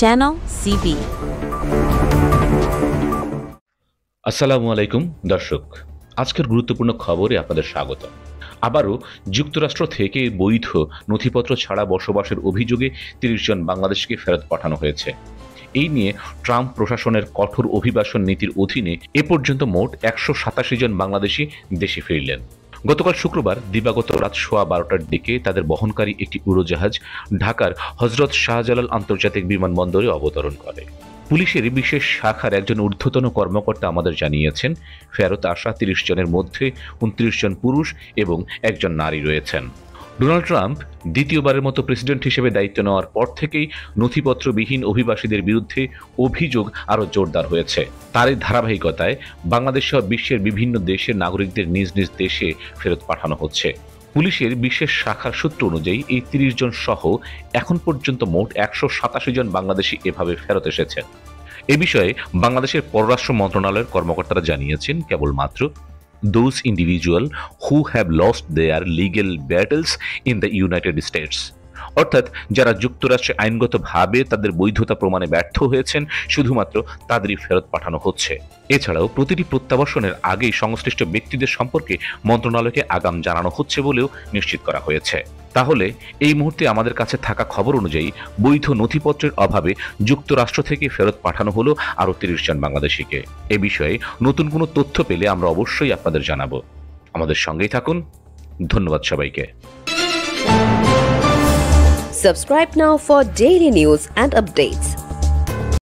Channel CB. আসসালামু আলাইকুম দর্শক, আজকের গুরুত্বপূর্ণ খবরে আপনাদের স্বাগত। আবারও যুক্তরাষ্ট্র থেকে বৈধ নথিপত্র ছাড়া বসবাসের অভিযোগে ৩০ জন বাংলাদেশকে ফেরত পাঠানো হয়েছে। এই নিয়ে ট্রাম্প প্রশাসনের কঠোর অভিবাসন নীতির অধীনে এ পর্যন্ত মোট ১৮৭ জন বাংলাদেশি দেশে ফিরলেন। গতকাল শুক্রবার দিবাগত রাত 12:15টার দিকে তাদের বহনকারী একটি উড়োজাহাজ ঢাকার হজরত শাহজালাল আন্তর্জাতিক বিমানবন্দরে অবতরণ করে। পুলিশের বিশেষ শাখার একজন ঊর্ধ্বতন কর্মকর্তা আমাদের জানিয়েছেন, ফেরত আসা ৩০ জনের মধ্যে ২৯ জন পুরুষ এবং একজন নারী রয়েছেন। ডোনাল্ড ট্রাম্প দ্বিতীয়বারের মতো প্রেসিডেন্ট হিসেবে দায়িত্ব নেওয়ার পর থেকেই নথিপত্রবিহীন অভিবাসীদের বিরুদ্ধে অভিযোগ আরও জোরদার হয়েছে। তারই ধারাবাহিকতায় বাংলাদেশ সহ বিশ্বের বিভিন্ন দেশের নাগরিকদের নিজ নিজ দেশে ফেরত পাঠানো হচ্ছে। পুলিশের বিশেষ শাখার সূত্র অনুযায়ী এই ৩০ জন সহ এখন পর্যন্ত মোট ১৮৭ জন বাংলাদেশি এভাবে ফেরত এসেছেন। এ বিষয়ে বাংলাদেশের পররাষ্ট্র মন্ত্রণালয়ের কর্মকর্তারা জানিয়েছেন, কেবলমাত্র those individuals who have lost their legal battles in the United States, অর্থাৎ যারা যুক্তরাষ্ট্রে আইনগতভাবে তাদের বৈধতা প্রমাণে ব্যর্থ হয়েছেন, শুধুমাত্র তাদেরই ফেরত পাঠানো হচ্ছে। এছাড়াও প্রতিটি প্রত্যাবাসনের আগেই সংশ্লিষ্ট ব্যক্তিদের সম্পর্কে মন্ত্রণালয়কে আগাম জানানো হচ্ছে বলেও নিশ্চিত করা হয়েছে। তাহলে এই মুহূর্তে আমাদের কাছে থাকা খবর অনুযায়ী বৈধ নথিপত্রের অভাবে যুক্তরাষ্ট্র থেকে ফেরত পাঠানো হলো আরও ৩০ জন বাংলাদেশিকে। এ বিষয়ে নতুন কোনো তথ্য পেলে আমরা অবশ্যই আপনাদের জানাবো। আমাদের সঙ্গেই থাকুন। ধন্যবাদ সবাইকে। Subscribe now for daily news and updates.